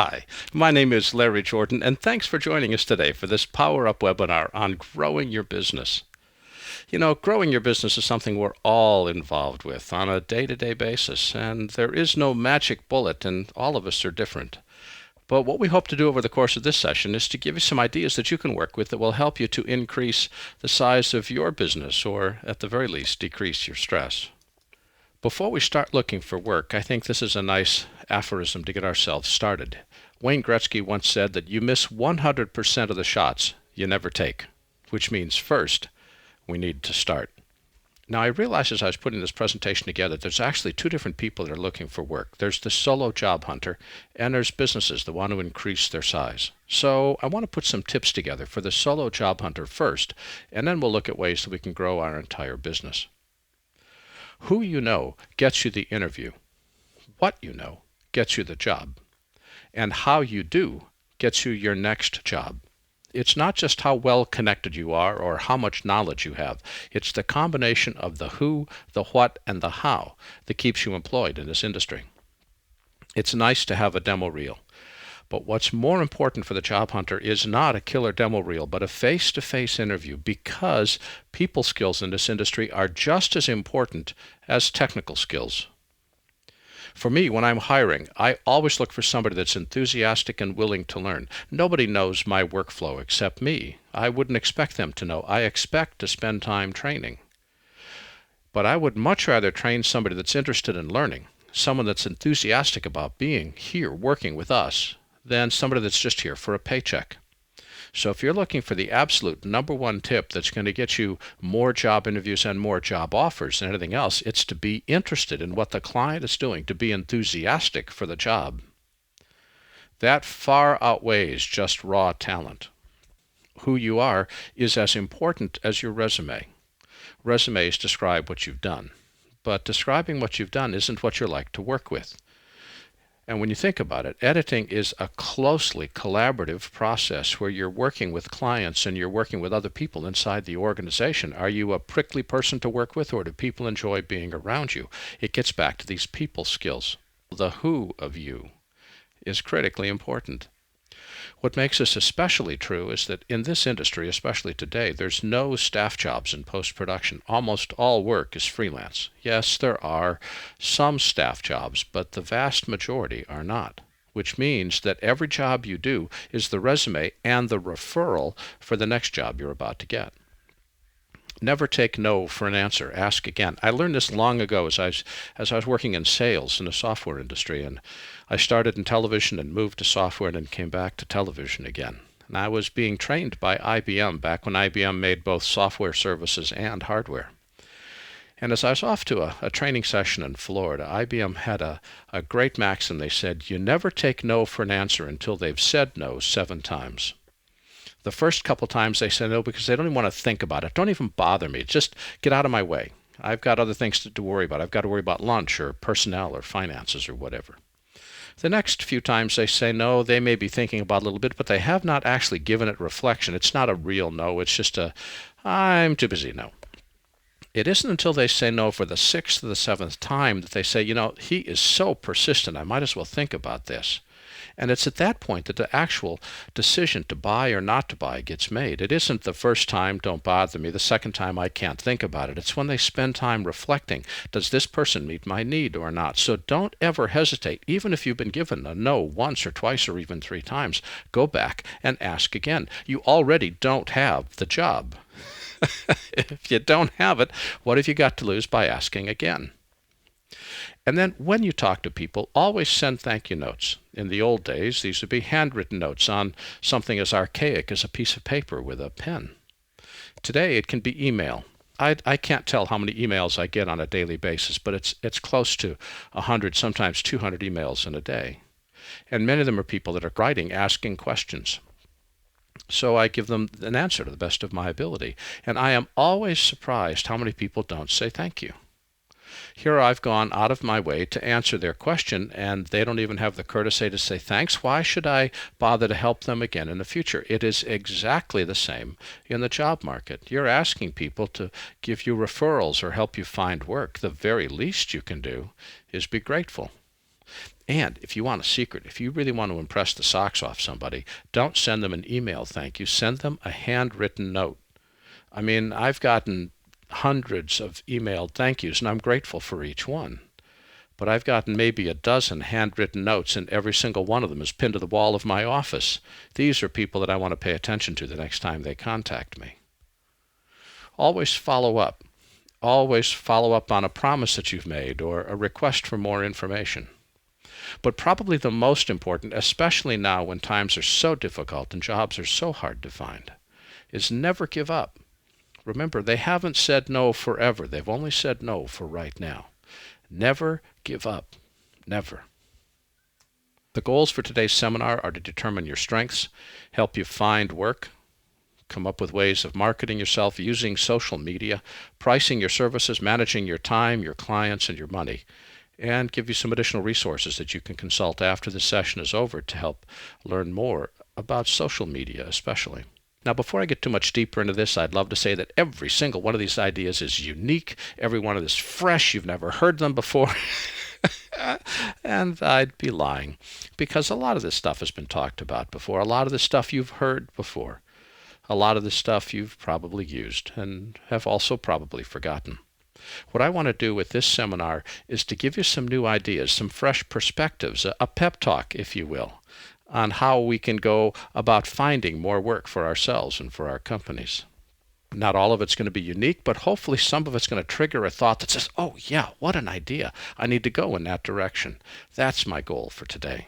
Hi, my name is Larry Jordan, and thanks for joining us today for this Power Up webinar on growing your business. Growing your business is something we're all involved with on a day-to-day basis, and there is no magic bullet, and all of us are different. But what we hope to do over the course of this session is to give you some ideas that you can work with that will help you to increase the size of your business, or at the very least, decrease your stress. Before we start looking for work, I think this is a nice aphorism to get ourselves started. Wayne Gretzky once said that you miss 100% of the shots you never take, which means first, we need to start. Now, I realized as I was putting this presentation together, there's actually two different people that are looking for work. There's the solo job hunter, and there's businesses that want to increase their size. So I want to put some tips together for the solo job hunter first, and then we'll look at ways that we can grow our entire business. Who you know gets you the interview. What you know gets you the job. And how you do gets you your next job. It's not just how well connected you are or how much knowledge you have. It's the combination of the who, the what, and the how that keeps you employed in this industry. It's nice to have a demo reel. But what's more important for the job hunter is not a killer demo reel, but a face-to-face interview, because people skills in this industry are just as important as technical skills. For me, when I'm hiring, I always look for somebody that's enthusiastic and willing to learn. Nobody knows my workflow except me. I wouldn't expect them to know. I expect to spend time training. But I would much rather train somebody that's interested in learning, someone that's enthusiastic about being here working with us, than somebody that's just here for a paycheck. So if you're looking for the absolute number one tip that's going to get you more job interviews and more job offers than anything else, it's to be interested in what the client is doing, to be enthusiastic for the job. That far outweighs just raw talent. Who you are is as important as your resume. Resumes describe what you've done, but describing what you've done isn't what you're like to work with. And when you think about it, editing is a closely collaborative process where you're working with clients and you're working with other people inside the organization. Are you a prickly person to work with, or do people enjoy being around you? It gets back to these people skills. The who of you is critically important. What makes this especially true is that in this industry, especially today, there's no staff jobs in post-production. Almost all work is freelance. Yes, there are some staff jobs, but the vast majority are not, which means that every job you do is the resume and the referral for the next job you're about to get. Never take no for an answer. Ask again. I learned this long ago as I was working in sales in the software industry, and I started in television and moved to software and then came back to television again. And I was being trained by IBM back when IBM made both software services and hardware. And as I was off to a training session in Florida, IBM had a great maxim. They said, you never take no for an answer until they've said no 7 times. The first couple times they say no because they don't even want to think about it. Don't even bother me. Just get out of my way. I've got other things to worry about. I've got to worry about lunch or personnel or finances or whatever. The next few times they say no, they may be thinking about it a little bit, but they have not actually given it reflection. It's not a real no. It's just I'm too busy no. It isn't until they say no for the 6th or the 7th time that they say, he is so persistent, I might as well think about this. And it's at that point that the actual decision to buy or not to buy gets made. It isn't the first time, don't bother me, the second time, I can't think about it. It's when they spend time reflecting, does this person meet my need or not? So don't ever hesitate. Even if you've been given a no once or twice or even 3 times, go back and ask again. You already don't have the job. If you don't have it, what have you got to lose by asking again? And then when you talk to people, always send thank you notes. In the old days, these would be handwritten notes on something as archaic as a piece of paper with a pen. Today, it can be email. I can't tell how many emails I get on a daily basis, but it's close to 100, sometimes 200 emails in a day. And many of them are people that are writing, asking questions. So I give them an answer to the best of my ability. And I am always surprised how many people don't say thank you. Here I've gone out of my way to answer their question, and they don't even have the courtesy to say thanks. Why should I bother to help them again in the future? It is exactly the same in the job market. You're asking people to give you referrals or help you find work. The very least you can do is be grateful. And if you want a secret, if you really want to impress the socks off somebody, don't send them an email thank you. Send them a handwritten note. I mean, I've gotten hundreds of emailed thank yous, and I'm grateful for each one. But I've gotten maybe a dozen handwritten notes, and every single one of them is pinned to the wall of my office. These are people that I want to pay attention to the next time they contact me. Always follow up. Always follow up on a promise that you've made or a request for more information. But probably the most important, especially now when times are so difficult and jobs are so hard to find, is never give up. Remember, they haven't said no forever. They've only said no for right now. Never give up. Never. The goals for today's seminar are to determine your strengths, help you find work, come up with ways of marketing yourself using social media, pricing your services, managing your time, your clients, and your money, and give you some additional resources that you can consult after the session is over to help learn more about social media especially. Now, before I get too much deeper into this, I'd love to say that every single one of these ideas is unique. Every one of this is fresh. You've never heard them before. And I'd be lying, because a lot of this stuff has been talked about before. A lot of this stuff you've heard before. A lot of this stuff you've probably used and have also probably forgotten. What I want to do with this seminar is to give you some new ideas, some fresh perspectives, a pep talk, if you will, on how we can go about finding more work for ourselves and for our companies. Not all of it's going to be unique, but hopefully some of it's going to trigger a thought that says, oh yeah, what an idea. I need to go in that direction. That's my goal for today.